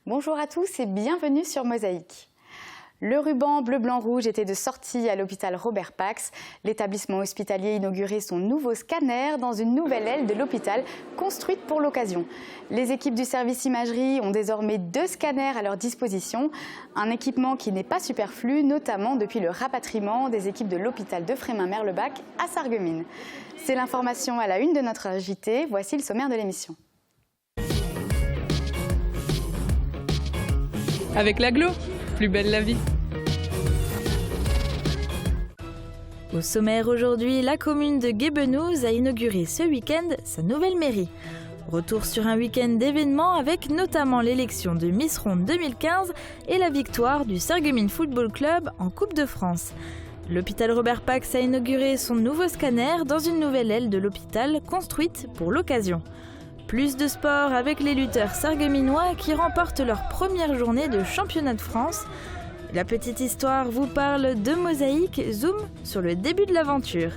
Bonjour à tous et bienvenue sur Mosaïque. Le ruban bleu-blanc-rouge était de sortie à l'hôpital Robert Pax. L'établissement hospitalier inaugurait son nouveau scanner dans une nouvelle aile de l'hôpital construite pour l'occasion. Les équipes du service imagerie ont désormais 2 scanners à leur disposition. Un équipement qui n'est pas superflu, notamment depuis le rapatriement des équipes de l'hôpital de Frémin-Merlebac à Sarreguemines. C'est l'information à la une de notre JT. Voici le sommaire de l'émission. Avec l'agglo, plus belle la vie. Au sommaire aujourd'hui, la commune de Guébenoz a inauguré ce week-end sa nouvelle mairie. Retour sur un week-end d'événements avec notamment l'élection de Miss Ronde 2015 et la victoire du Sarreguemines Football Club en Coupe de France. L'hôpital Robert Pax a inauguré son nouveau scanner dans une nouvelle aile de l'hôpital construite pour l'occasion. Plus de sport avec les lutteurs sarregueminois qui remportent leur première journée de championnat de France. La petite histoire vous parle de Mosaïque, zoom sur le début de l'aventure.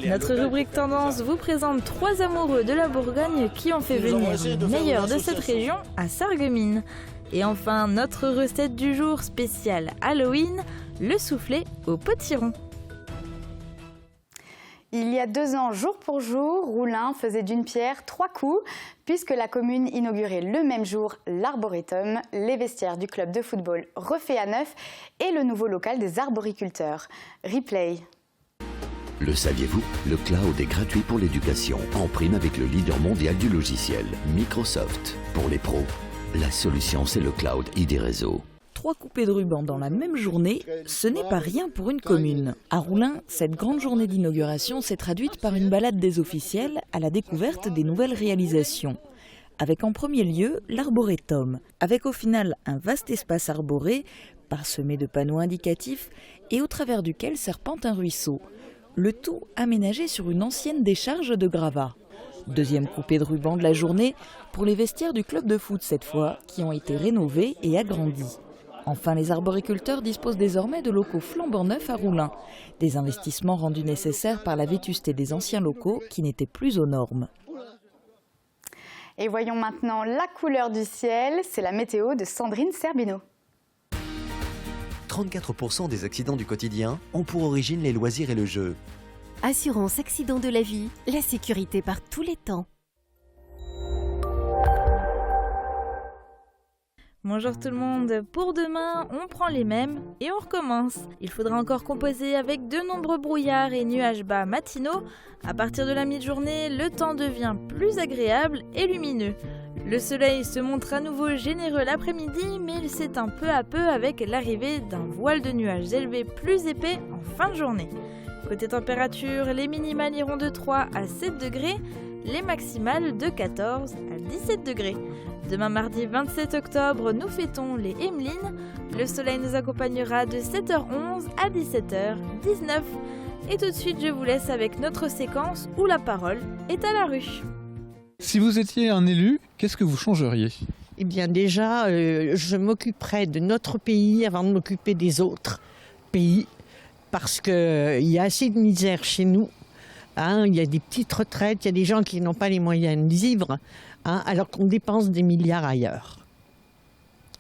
Notre rubrique Tendance vous présente 3 amoureux de la Bourgogne qui ont fait venir les meilleurs de cette région à Sarreguemines. Et enfin, notre recette du jour spéciale Halloween, le soufflé au potiron. Il y a 2 ans, jour pour jour, Roulin faisait d'une pierre 3 coups, puisque la commune inaugurait le même jour l'arboretum, les vestiaires du club de football refait à neuf et le nouveau local des arboriculteurs. Replay. Le saviez-vous? Le cloud est gratuit pour l'éducation, en prime avec le leader mondial du logiciel, Microsoft. Pour les pros, la solution c'est le cloud ID Réseau. 3 coupées de ruban dans la même journée, ce n'est pas rien pour une commune. À Roulin, cette grande journée d'inauguration s'est traduite par une balade des officiels à la découverte des nouvelles réalisations. Avec en premier lieu l'arboretum, avec au final un vaste espace arboré, parsemé de panneaux indicatifs et au travers duquel serpente un ruisseau. Le tout aménagé sur une ancienne décharge de gravats. Deuxième coupée de ruban de la journée pour les vestiaires du club de foot cette fois, qui ont été rénovés et agrandis. Enfin, les arboriculteurs disposent désormais de locaux flambant neufs à Roulin. Des investissements rendus nécessaires par la vétusté des anciens locaux qui n'étaient plus aux normes. Et voyons maintenant la couleur du ciel. C'est la météo de Sandrine Serbino. 34% des accidents du quotidien ont pour origine les loisirs et le jeu. Assurance accident de la vie, la sécurité par tous les temps. Bonjour tout le monde, pour demain, on prend les mêmes et on recommence. Il faudra encore composer avec de nombreux brouillards et nuages bas matinaux. À partir de la mi-journée, le temps devient plus agréable et lumineux. Le soleil se montre à nouveau généreux l'après-midi, mais il s'éteint peu à peu avec l'arrivée d'un voile de nuages élevés plus épais en fin de journée. Côté température, les minimales iront de 3 à 7 degrés, les maximales de 14 à 17 degrés. Demain mardi 27 octobre, nous fêtons les Emmelines. Le soleil nous accompagnera de 7h11 à 17h19. Et tout de suite, je vous laisse avec notre séquence où la parole est à la rue. Si vous étiez un élu, qu'est-ce que vous changeriez? Eh bien déjà, je m'occuperais de notre pays avant de m'occuper des autres pays. Parce qu'il y a assez de misère chez nous. Il y a des petites retraites, il y a des gens qui n'ont pas les moyens de vivre, alors qu'on dépense des milliards ailleurs,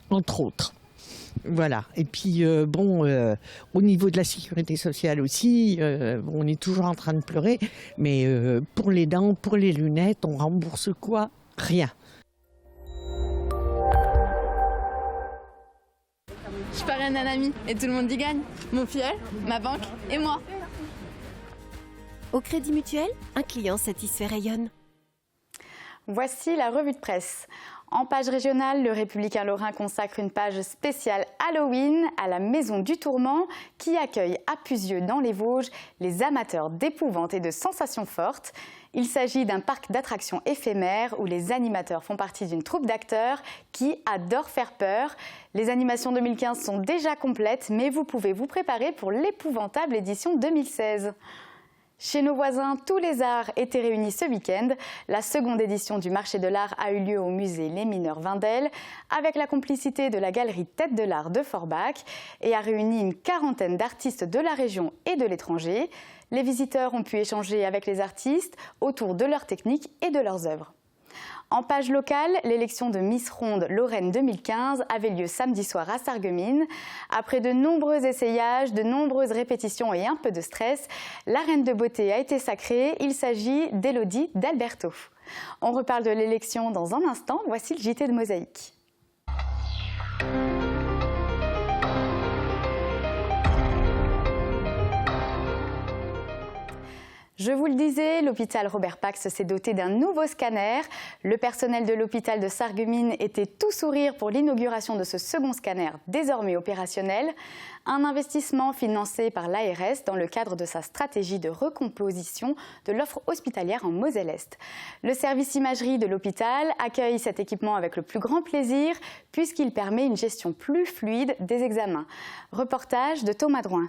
entre autres. Voilà. Et puis, au niveau de la sécurité sociale aussi, on est toujours en train de pleurer, mais pour les dents, pour les lunettes, on rembourse quoi? Rien. Je parraine un ami et tout le monde y gagne. Mon filleul, ma banque et moi. Au Crédit Mutuel, un client satisfait rayonne. Voici la revue de presse. En page régionale, le Républicain Lorrain consacre une page spéciale Halloween à la Maison du Tourment qui accueille à Puzieux dans les Vosges les amateurs d'épouvante et de sensations fortes. Il s'agit d'un parc d'attractions éphémère où les animateurs font partie d'une troupe d'acteurs qui adorent faire peur. Les animations 2015 sont déjà complètes, mais vous pouvez vous préparer pour l'épouvantable édition 2016. Chez nos voisins, tous les arts étaient réunis ce week-end. La seconde édition du marché de l'art a eu lieu au musée Les Mineurs Wendel avec la complicité de la galerie Tête de l'Art de Forbach et a réuni une 40aine d'artistes de la région et de l'étranger. Les visiteurs ont pu échanger avec les artistes autour de leurs techniques et de leurs œuvres. En page locale, l'élection de Miss Ronde Lorraine 2015 avait lieu samedi soir à Sarreguemines. Après de nombreux essayages, de nombreuses répétitions et un peu de stress, la reine de beauté a été sacrée. Il s'agit d'Élodie d'Alberto. On reparle de l'élection dans un instant. Voici le JT de Mosaïque. Je vous le disais, l'hôpital Robert Pax s'est doté d'un nouveau scanner. Le personnel de l'hôpital de Sarreguemines était tout sourire pour l'inauguration de ce second scanner désormais opérationnel. Un investissement financé par l'ARS dans le cadre de sa stratégie de recomposition de l'offre hospitalière en Moselle-Est. Le service imagerie de l'hôpital accueille cet équipement avec le plus grand plaisir puisqu'il permet une gestion plus fluide des examens. Reportage de Thomas Drouin.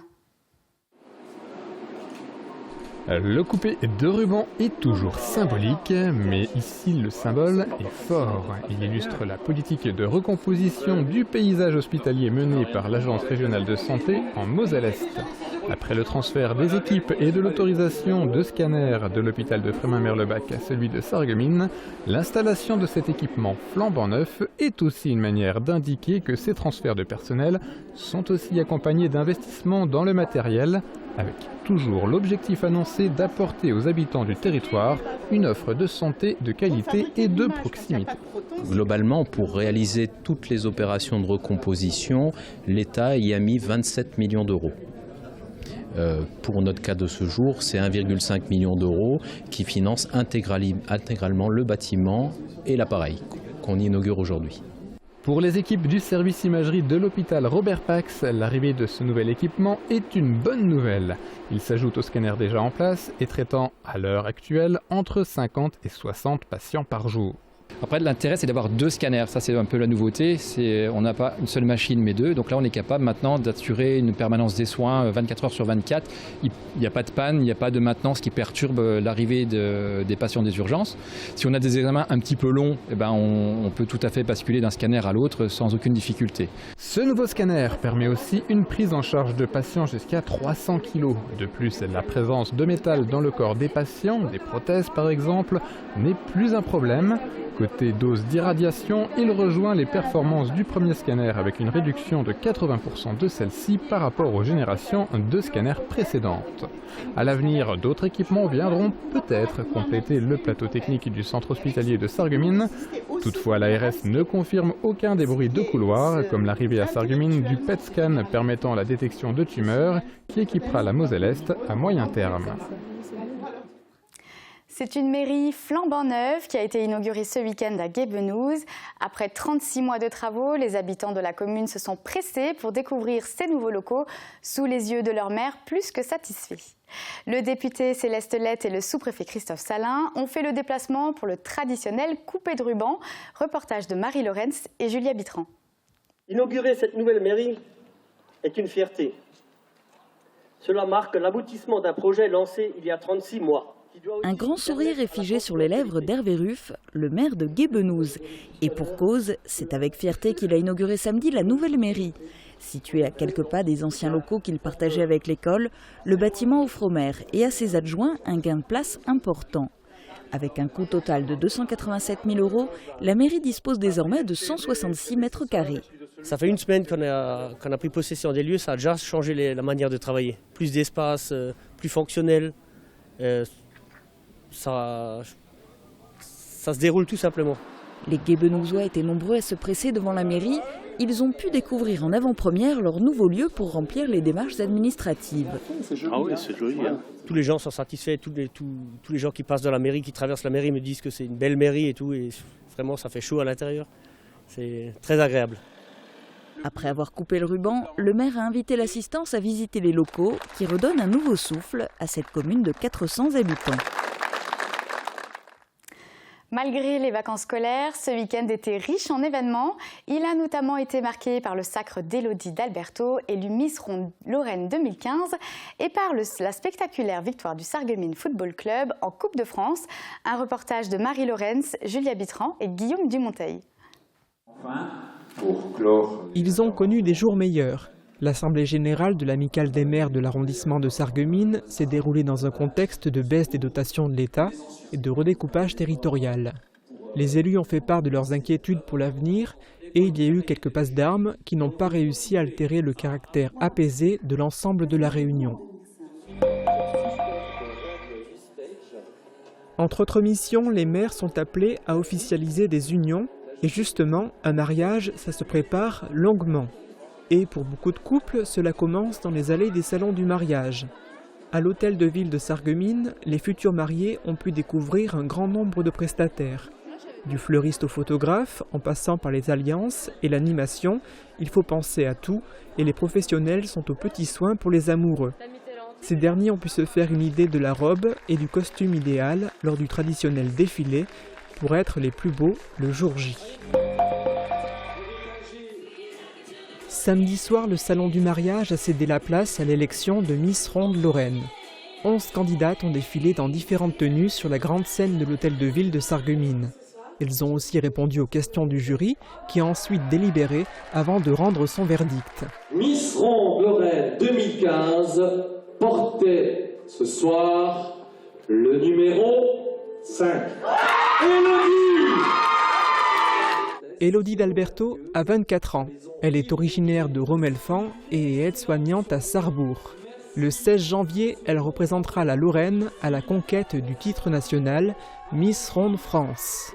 Le coupé de ruban est toujours symbolique, mais ici le symbole est fort. Il illustre la politique de recomposition du paysage hospitalier menée par l'Agence régionale de santé en Moselle-Est. Après le transfert des équipes et de l'autorisation de scanner de l'hôpital de Frémin-Merlebach à celui de Sarreguemines, l'installation de cet équipement flambant neuf est aussi une manière d'indiquer que ces transferts de personnel sont aussi accompagnés d'investissements dans le matériel, avec toujours l'objectif annoncé d'apporter aux habitants du territoire une offre de santé de qualité et de proximité. Globalement, pour réaliser toutes les opérations de recomposition, l'État y a mis 27 millions d'euros. Pour notre cas de ce jour, c'est 1,5 million d'euros qui financent intégralement le bâtiment et l'appareil qu'on inaugure aujourd'hui. Pour les équipes du service imagerie de l'hôpital Robert Pax, l'arrivée de ce nouvel équipement est une bonne nouvelle. Il s'ajoute aux scanners déjà en place et traitant à l'heure actuelle entre 50 et 60 patients par jour. Après, l'intérêt, c'est d'avoir deux scanners. Ça, c'est un peu la nouveauté. On n'a pas une seule machine, mais deux. Donc là, on est capable maintenant d'assurer une permanence des soins 24 heures sur 24. Il n'y a pas de panne, il n'y a pas de maintenance qui perturbe l'arrivée des patients des urgences. Si on a des examens un petit peu longs, eh ben, on peut tout à fait basculer d'un scanner à l'autre sans aucune difficulté. Ce nouveau scanner permet aussi une prise en charge de patients jusqu'à 300 kg. De plus, la présence de métal dans le corps des patients, des prothèses par exemple, n'est plus un problème. Côté dose d'irradiation, il rejoint les performances du premier scanner avec une réduction de 80% de celle-ci par rapport aux générations de scanners précédentes. À l'avenir, d'autres équipements viendront peut-être compléter le plateau technique du centre hospitalier de Sarreguemines. Toutefois, l'ARS ne confirme aucun des bruits de couloir, comme l'arrivée à Sarreguemines du PET scan permettant la détection de tumeurs, qui équipera la Moselle-Est à moyen terme. C'est une mairie flambant neuve qui a été inaugurée ce week-end à Guébenouz. Après 36 mois de travaux, les habitants de la commune se sont pressés pour découvrir ces nouveaux locaux sous les yeux de leur maire plus que satisfaits. Le député Céleste Lette et le sous-préfet Christophe Salin ont fait le déplacement pour le traditionnel coupé de ruban. Reportage de Marie Lorenz et Julia Bitran. Inaugurer cette nouvelle mairie est une fierté. Cela marque l'aboutissement d'un projet lancé il y a 36 mois. Un grand sourire est figé sur les lèvres d'Hervé Ruff, le maire de Guébenouz. Et pour cause, c'est avec fierté qu'il a inauguré samedi la nouvelle mairie. Situé à quelques pas des anciens locaux qu'il partageait avec l'école, le bâtiment offre au maire et à ses adjoints un gain de place important. Avec un coût total de 287 000 €, la mairie dispose désormais de 166 mètres carrés. Ça fait une semaine qu'on a pris possession des lieux, ça a déjà changé la manière de travailler. Plus d'espace, plus fonctionnel. Ça se déroule tout simplement. Les Guébenouzois étaient nombreux à se presser devant la mairie. Ils ont pu découvrir en avant-première leur nouveau lieu pour remplir les démarches administratives. Ah oui, c'est joli. Hein. Tous les gens sont satisfaits, tous les gens qui passent dans la mairie, qui traversent la mairie me disent que c'est une belle mairie et tout. Et vraiment, ça fait chaud à l'intérieur. C'est très agréable. Après avoir coupé le ruban, le maire a invité l'assistance à visiter les locaux qui redonnent un nouveau souffle à cette commune de 400 habitants. Malgré les vacances scolaires, ce week-end était riche en événements. Il a notamment été marqué par le sacre d'Élodie d'Alberto, élue Miss Ronde Lorraine 2015, et par la spectaculaire victoire du Sarreguemines Football Club en Coupe de France. Un reportage de Marie Lorenz, Julia Bitran et Guillaume Dumonteil. Ils ont connu des jours meilleurs. L'Assemblée générale de l'Amicale des maires de l'arrondissement de Sarreguemines s'est déroulée dans un contexte de baisse des dotations de l'État et de redécoupage territorial. Les élus ont fait part de leurs inquiétudes pour l'avenir et il y a eu quelques passes d'armes qui n'ont pas réussi à altérer le caractère apaisé de l'ensemble de la réunion. Entre autres missions, les maires sont appelés à officialiser des unions et justement, un mariage, ça se prépare longuement. Et pour beaucoup de couples, cela commence dans les allées des salons du mariage. À l'hôtel de ville de Sarreguemines, les futurs mariés ont pu découvrir un grand nombre de prestataires. Du fleuriste au photographe, en passant par les alliances et l'animation, il faut penser à tout et les professionnels sont aux petits soins pour les amoureux. Ces derniers ont pu se faire une idée de la robe et du costume idéal lors du traditionnel défilé pour être les plus beaux le jour J. Samedi soir, le salon du mariage a cédé la place à l'élection de Miss Ronde Lorraine. 11 candidates ont défilé dans différentes tenues sur la grande scène de l'hôtel de ville de Sarreguemines. Elles ont aussi répondu aux questions du jury, qui a ensuite délibéré avant de rendre son verdict. Miss Ronde Lorraine 2015 portait ce soir le numéro 5. Élodie d'Alberto a 24 ans. Elle est originaire de Romelfand et est aide-soignante à Sarrebourg. Le 16 janvier, elle représentera la Lorraine à la conquête du titre national Miss Ronde France.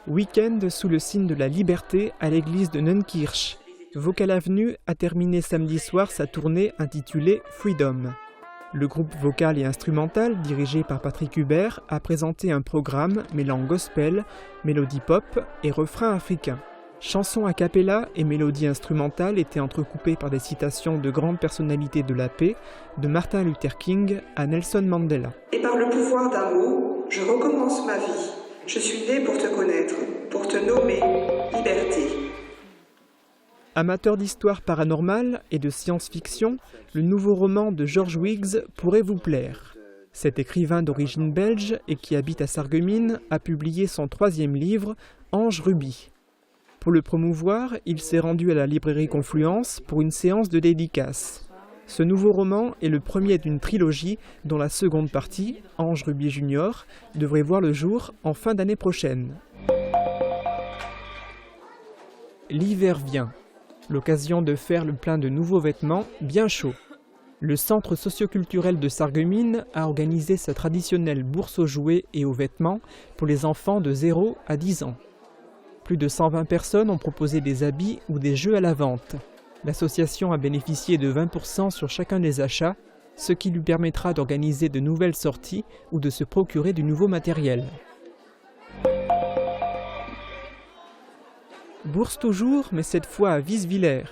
Week-end sous le signe de la liberté à l'église de Neunkirch. Vocal Avenue a terminé samedi soir sa tournée intitulée Freedom. Le groupe vocal et instrumental, dirigé par Patrick Hubert, a présenté un programme mêlant gospel, mélodie pop et refrain africain. Chansons a cappella et mélodies instrumentales étaient entrecoupées par des citations de grandes personnalités de la paix, de Martin Luther King à Nelson Mandela. Et par le pouvoir d'un mot, je recommence ma vie. Je suis né pour te connaître, pour te nommer liberté. Amateur d'histoire paranormale et de science-fiction, le nouveau roman de George Wiggs pourrait vous plaire. Cet écrivain d'origine belge et qui habite à Sarreguemines a publié son 3e livre, Ange Rubis. Pour le promouvoir, il s'est rendu à la librairie Confluence pour une séance de dédicace. Ce nouveau roman est le premier d'une trilogie dont la seconde partie, Ange Rubis Junior, devrait voir le jour en fin d'année prochaine. L'hiver vient. L'occasion de faire le plein de nouveaux vêtements bien chauds. Le centre socioculturel de Sarreguemines a organisé sa traditionnelle bourse aux jouets et aux vêtements pour les enfants de 0 à 10 ans. Plus de 120 personnes ont proposé des habits ou des jeux à la vente. L'association a bénéficié de 20% sur chacun des achats, ce qui lui permettra d'organiser de nouvelles sorties ou de se procurer du nouveau matériel. Bourse toujours, mais cette fois à Wieswiller.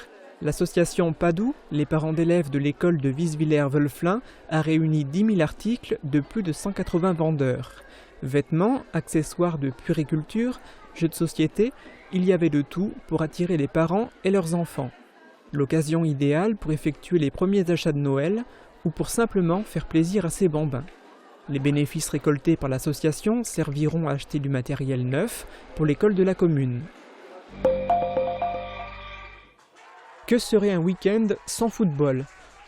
L'association Padoue, les parents d'élèves de l'école de Wieswiller-Wölflin, a réuni 10 000 articles de plus de 180 vendeurs. Vêtements, accessoires de puériculture, jeux de société, il y avait de tout pour attirer les parents et leurs enfants. L'occasion idéale pour effectuer les premiers achats de Noël ou pour simplement faire plaisir à ses bambins. Les bénéfices récoltés par l'association serviront à acheter du matériel neuf pour l'école de la commune. Que serait un week-end sans football?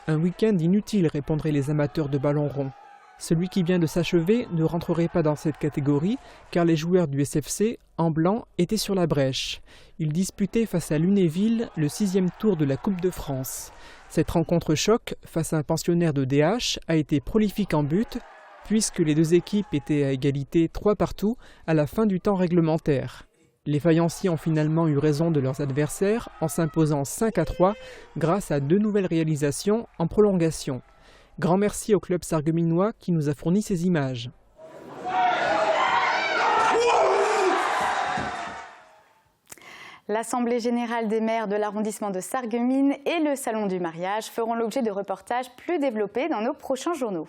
Un week-end inutile, répondraient les amateurs de ballon rond. Celui qui vient de s'achever ne rentrerait pas dans cette catégorie car les joueurs du SFC, en blanc, étaient sur la brèche. Ils disputaient face à Lunéville le 6e tour de la Coupe de France. Cette rencontre choc face à un pensionnaire de DH a été prolifique en but puisque les deux équipes étaient à égalité 3 partout à la fin du temps réglementaire. Les faïenciers ont finalement eu raison de leurs adversaires en s'imposant 5-3 grâce à 2 nouvelles réalisations en prolongation. Grand merci au club sarregueminois qui nous a fourni ces images. L'Assemblée générale des maires de l'arrondissement de Sarreguemines et le Salon du mariage feront l'objet de reportages plus développés dans nos prochains journaux.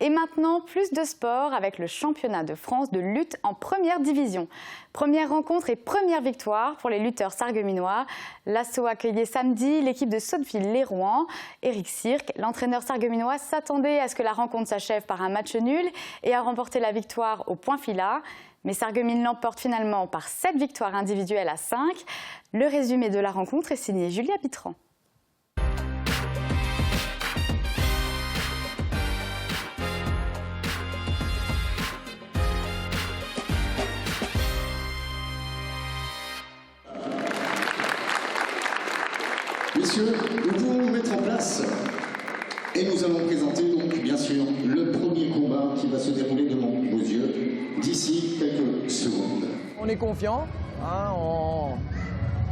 Et maintenant, plus de sport avec le championnat de France de lutte en première division. Première rencontre et première victoire pour les lutteurs sarregueminois. L'assaut accueillait samedi l'équipe de Sotteville-les-Rouen. Éric Cirque, l'entraîneur sarregueminois, s'attendait à ce que la rencontre s'achève par un match nul et à remporter la victoire au point filat. Mais Sarreguemines l'emporte finalement par 7 victoires individuelles à 5. Le résumé de la rencontre est signé Julia Pitran. Messieurs, nous pouvons nous mettre en place et nous allons présenter donc bien sûr le premier combat qui va se dérouler devant vos yeux d'ici quelques secondes. On est confiant, hein,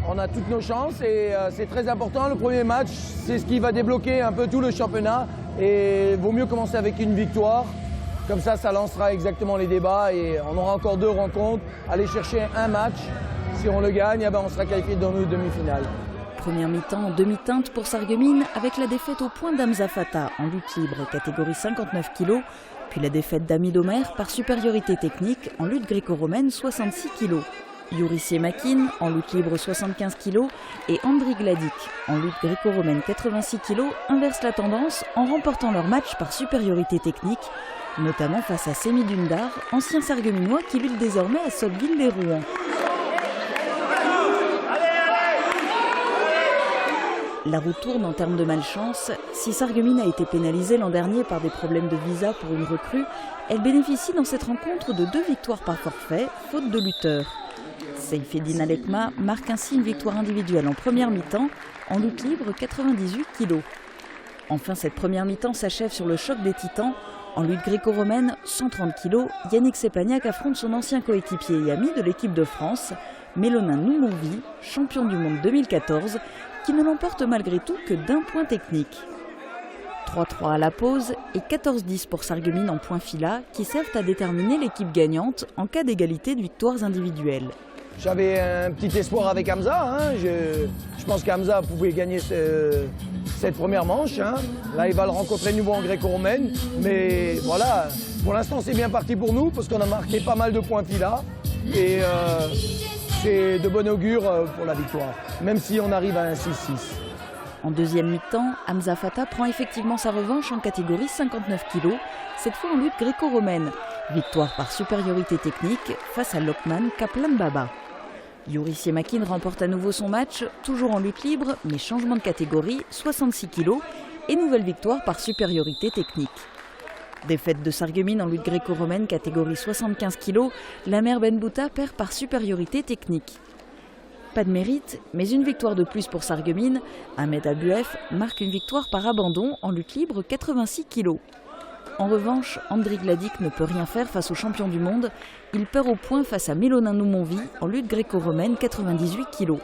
on a toutes nos chances et c'est très important. Le premier match, c'est ce qui va débloquer un peu tout le championnat et vaut mieux commencer avec une victoire. Comme ça lancera exactement les débats et on aura encore 2 rencontres. Aller chercher un match, si on le gagne, on sera qualifié dans nos demi-finales. Première mi-temps en demi-teinte pour Sarreguemines avec la défaite au point d'Hamza Fata en lutte libre catégorie 59 kg, puis la défaite d'Amid Omer par supériorité technique en lutte gréco-romaine 66 kg. Yurissier Makin en lutte libre 75 kg et Andri Gladik en lutte gréco-romaine 86 kg inversent la tendance en remportant leur match par supériorité technique, notamment face à Semi Dundar, ancien sarregueminois qui lutte désormais à Sotteville-les-Rouen. La roue tourne en termes de malchance. Si Sarreguemines a été pénalisée l'an dernier par des problèmes de visa pour une recrue, elle bénéficie dans cette rencontre de 2 victoires par forfait, faute de lutteurs. Seyfeddine Alekma marque ainsi une victoire individuelle en première mi-temps, en lutte libre 98 kg. Enfin, cette première mi-temps s'achève sur le choc des titans. En lutte gréco-romaine 130 kg, Yannick Sepagnac affronte son ancien coéquipier et ami de l'équipe de France, Mélonin Noumonvi, champion du monde 2014, qui ne l'emporte malgré tout que d'1 point technique. 3-3 à la pause et 14-10 pour Sarreguemines en point filat qui servent à déterminer l'équipe gagnante en cas d'égalité de victoires individuelles. J'avais un petit espoir avec Hamza, hein. Je pense qu'Hamza pouvait gagner cette première manche. Hein. Là, il va le rencontrer de nouveau en gréco-romaine. Mais voilà, pour l'instant, c'est bien parti pour nous parce qu'on a marqué pas mal de points filat. Et c'est de bon augure pour la victoire, même si on arrive à un 6-6. En deuxième mi-temps, Hamza Fata prend effectivement sa revanche en catégorie 59 kg, cette fois en lutte gréco-romaine. Victoire par supériorité technique face à Lokman Kaplan Baba. Yurissier Makin remporte à nouveau son match, toujours en lutte libre, mais changement de catégorie, 66 kg, et nouvelle victoire par supériorité technique. Défaite de Sarreguemines en lutte gréco-romaine catégorie 75 kg, la mère Benbouta perd par supériorité technique. Pas de mérite, mais une victoire de plus pour Sarreguemines. Ahmed Abouef marque une victoire par abandon en lutte libre 86 kg. En revanche, Andri Gladik ne peut rien faire face au champion du monde. Il perd au point face à Mélonin Noumonvi en lutte gréco-romaine 98 kg.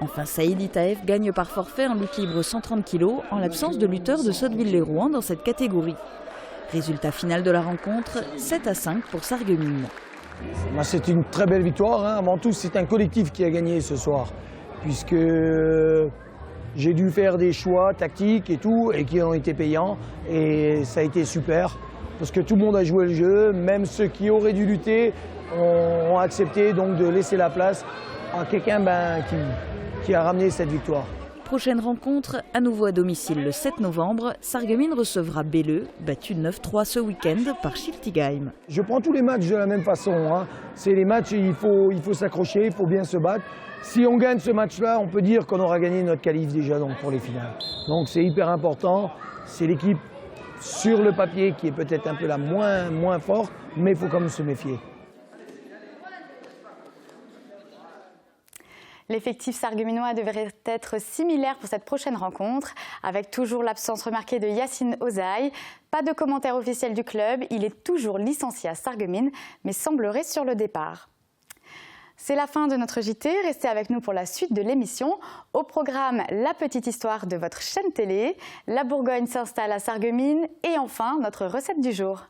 Enfin, Saïd Itaef gagne par forfait en lutte libre 130 kg en l'absence de lutteurs de Sotteville-les-Rouen dans cette catégorie. Résultat final de la rencontre, 7-5 pour Sarreguemines. C'est une très belle victoire. Hein. Avant tout, c'est un collectif qui a gagné ce soir. Puisque j'ai dû faire des choix tactiques et tout, et qui ont été payants. Et ça a été super. Parce que tout le monde a joué le jeu. Même ceux qui auraient dû lutter ont accepté donc de laisser la place à quelqu'un qui a ramené cette victoire. Prochaine rencontre, à nouveau à domicile le 7 novembre, Sarreguemines recevra Belleux, battu 9-3 ce week-end par Schiltigheim. Je prends tous les matchs de la même façon. Hein. C'est les matchs, il faut s'accrocher, il faut bien se battre. Si on gagne ce match-là, on peut dire qu'on aura gagné notre qualif déjà donc, pour les finales. Donc c'est hyper important. C'est l'équipe sur le papier qui est peut-être un peu la moins forte, mais il faut quand même se méfier. L'effectif sarregueminois devrait être similaire pour cette prochaine rencontre, avec toujours l'absence remarquée de Yacine Ozaï. Pas de commentaire officiel du club, il est toujours licencié à Sarreguemines, mais semblerait sur le départ. C'est la fin de notre JT, restez avec nous pour la suite de l'émission. Au programme, la petite histoire de votre chaîne télé, la Bourgogne s'installe à Sarreguemines et enfin notre recette du jour.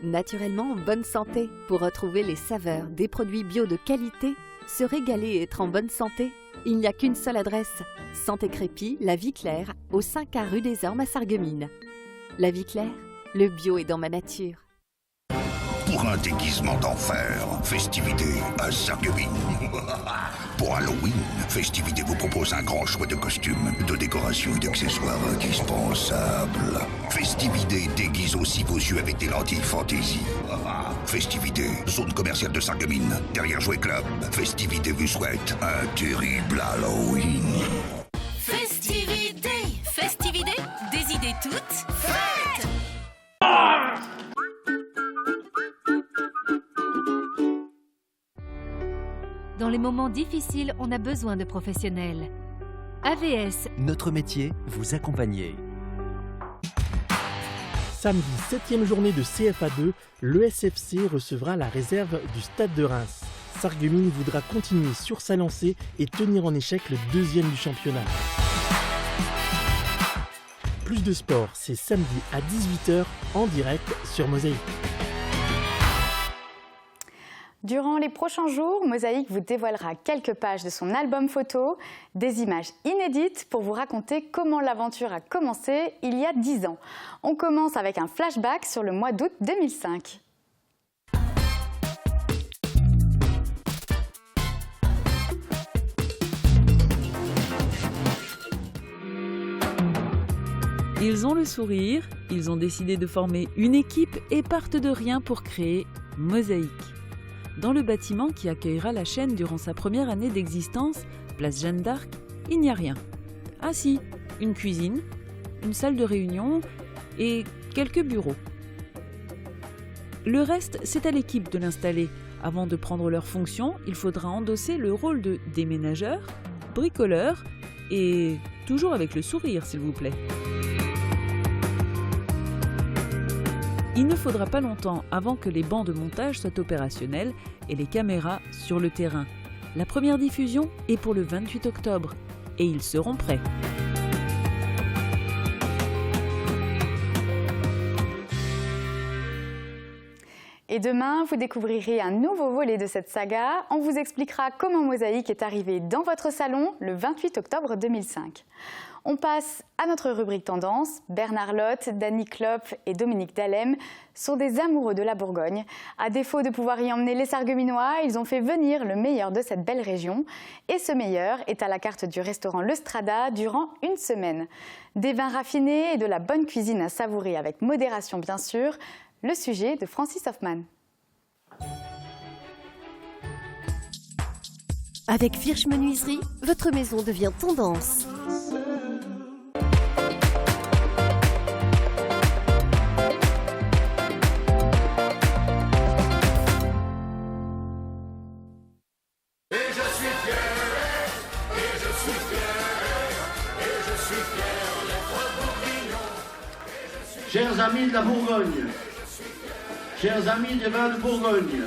Naturellement en bonne santé. Pour retrouver les saveurs des produits bio de qualité, se régaler et être en bonne santé. Il n'y a qu'une seule adresse. Santé Crépi, La Vie Claire, au 5A rue des Ormes à Sarreguemines. La Vie Claire, le bio est dans ma nature. Pour un déguisement d'enfer, Festivité à Sarreguemines. Pour Halloween, Festivité vous propose un grand choix de costumes, de décorations et d'accessoires indispensables. Festivité déguise aussi vos yeux avec des lentilles fantaisie. Festivité, zone commerciale de Sarreguemines, derrière Jouet Club. Festivité vous souhaite un terrible Halloween. Festivité, Festivité, des idées toutes faites. Dans les moments difficiles, on a besoin de professionnels. AVS. Notre métier, vous accompagner. Samedi, 7e journée de CFA2, l'ESFC recevra la réserve du Stade de Reims. Sarreguemines voudra continuer sur sa lancée et tenir en échec le 2e du championnat. Plus de sport, c'est samedi à 18h en direct sur Mosaïque. Durant les prochains jours, Mosaïque vous dévoilera quelques pages de son album photo, des images inédites pour vous raconter comment l'aventure a commencé il y a 10 ans. On commence avec un flashback sur le mois d'août 2005. Ils ont le sourire, ils ont décidé de former une équipe et partent de rien pour créer Mosaïque. Dans le bâtiment qui accueillera la chaîne durant sa première année d'existence, place Jeanne d'Arc, il n'y a rien. Ah si, une cuisine, une salle de réunion et quelques bureaux. Le reste, c'est à l'équipe de l'installer. Avant de prendre leurs fonctions, il faudra endosser le rôle de déménageur, bricoleur et toujours avec le sourire, s'il vous plaît. Il ne faudra pas longtemps avant que les bancs de montage soient opérationnels et les caméras sur le terrain. La première diffusion est pour le 28 octobre et ils seront prêts. Et demain, vous découvrirez un nouveau volet de cette saga. On vous expliquera comment Mosaïque est arrivé dans votre salon le 28 octobre 2005. On passe à notre rubrique Tendance. Bernard Lotte, Dany Klopp et Dominique Dalem sont des amoureux de la Bourgogne. À défaut de pouvoir y emmener les Sarregueminois, ils ont fait venir le meilleur de cette belle région. Et ce meilleur est à la carte du restaurant Le Strada durant une semaine. Des vins raffinés et de la bonne cuisine à savourer avec modération bien sûr. Le sujet de Francis Hoffman. Avec Firch Menuiserie, votre maison devient tendance. Chers amis de la Bourgogne, chers amis des vins de Bourgogne,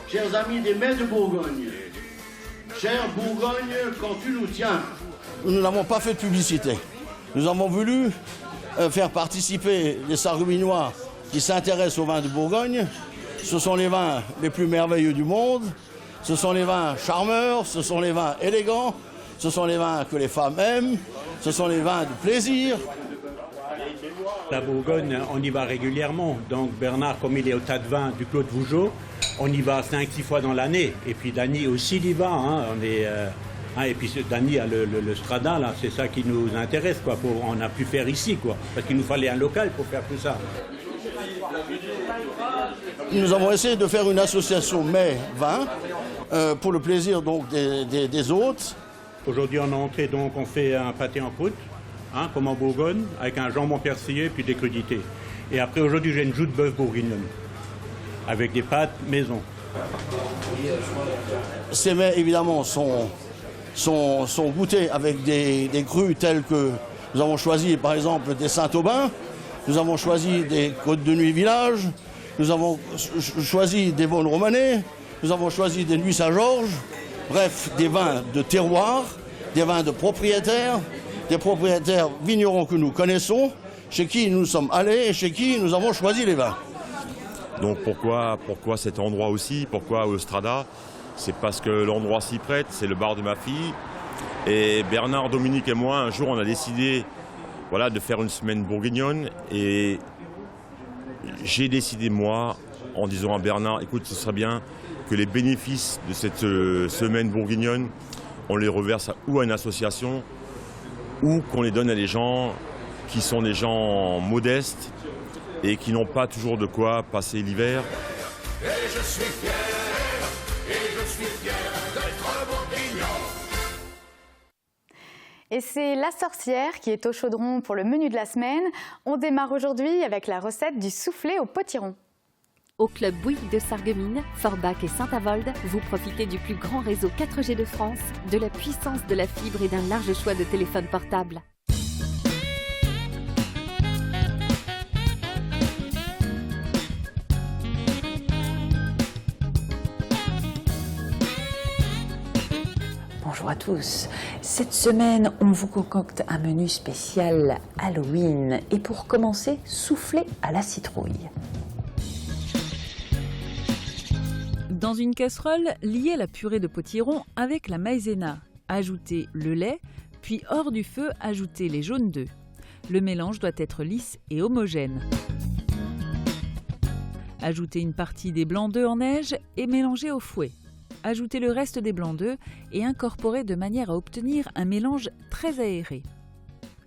chers amis des mets de Bourgogne, chère Bourgogne, quand tu nous tiens. Nous n'avons pas fait de publicité. Nous avons voulu faire participer les Sarregueminois qui s'intéressent aux vins de Bourgogne. Ce sont les vins les plus merveilleux du monde. Ce sont les vins charmeurs, ce sont les vins élégants, ce sont les vins que les femmes aiment, ce sont les vins de plaisir. La Bourgogne, on y va régulièrement. Donc Bernard, comme il est au tas de vin du Clos de Vougeot, on y va 5-6 fois dans l'année. Et puis Dany aussi y va. Et puis Dany a le Strada, là, c'est ça qui nous intéresse, quoi. On a pu faire ici, quoi. Parce qu'il nous fallait un local pour faire tout ça. Nous avons essayé de faire une association mets-vin pour le plaisir donc des hôtes. Aujourd'hui en entrée, donc, on fait un pâté en croûte. Comme en Bourgogne, avec un jambon persillé puis des crudités. Et après, aujourd'hui, j'ai une joue de bœuf bourguignonne, avec des pâtes maison. Ces mets, évidemment, sont goûtés avec des crus tels que nous avons choisi, par exemple, des Saint-Aubin, nous avons choisi des Côtes de Nuit Village, nous avons choisi des Vosnes Romanée, nous avons choisi des Nuits Saint-Georges, bref, des vins de terroir, des vins de propriétaires, des propriétaires vignerons que nous connaissons, chez qui nous sommes allés et chez qui nous avons choisi les vins. Donc pourquoi cet endroit aussi? Pourquoi au Strada? c'est parce que l'endroit s'y prête, c'est le bar de ma fille. Et Bernard, Dominique et moi, un jour, on a décidé voilà, de faire une semaine bourguignonne. Et j'ai décidé, moi, en disant à Bernard, écoute, ce serait bien que les bénéfices de cette semaine bourguignonne, on les reverse ou à une association, ou qu'on les donne à des gens qui sont des gens modestes et qui n'ont pas toujours de quoi passer l'hiver. Et je suis fier d'être bourguignon. Et c'est la sorcière qui est au chaudron pour le menu de la semaine. On démarre aujourd'hui avec la recette du soufflé au potiron. Au club Bouygues de Sarreguemines, Forbach et Saint-Avold, vous profitez du plus grand réseau 4G de France, de la puissance de la fibre et d'un large choix de téléphones portables. Bonjour à tous. Cette semaine, on vous concocte un menu spécial Halloween. Et pour commencer, soufflé à la citrouille. Dans une casserole, liez la purée de potiron avec la maïzena. Ajoutez le lait, puis hors du feu, ajoutez les jaunes d'œufs. Le mélange doit être lisse et homogène. Ajoutez une partie des blancs d'œufs en neige et mélangez au fouet. Ajoutez le reste des blancs d'œufs et incorporez de manière à obtenir un mélange très aéré.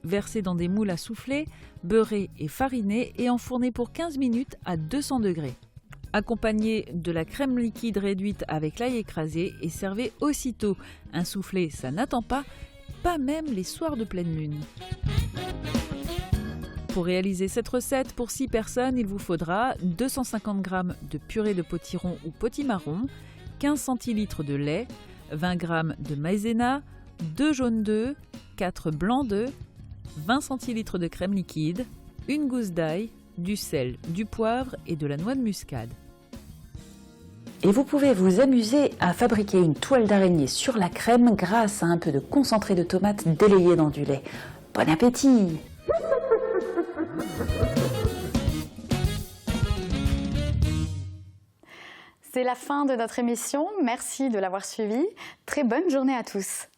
Versez dans des moules à souffler, beurrez et farinez et enfournez pour 15 minutes à 200 degrés. Accompagnez de la crème liquide réduite avec l'ail écrasé et servez aussitôt. Un soufflé, ça n'attend pas même les soirs de pleine lune. Pour réaliser cette recette, pour 6 personnes, il vous faudra 250 g de purée de potiron ou potimarron, 15 centilitres de lait, 20 g de maïzena, 2 jaunes d'œufs, 4 blancs d'œufs, 20 centilitres de crème liquide, une gousse d'ail, du sel, du poivre et de la noix de muscade. Et vous pouvez vous amuser à fabriquer une toile d'araignée sur la crème grâce à un peu de concentré de tomate délayé dans du lait. Bon appétit! C'est la fin de notre émission. Merci de l'avoir suivi. Très bonne journée à tous.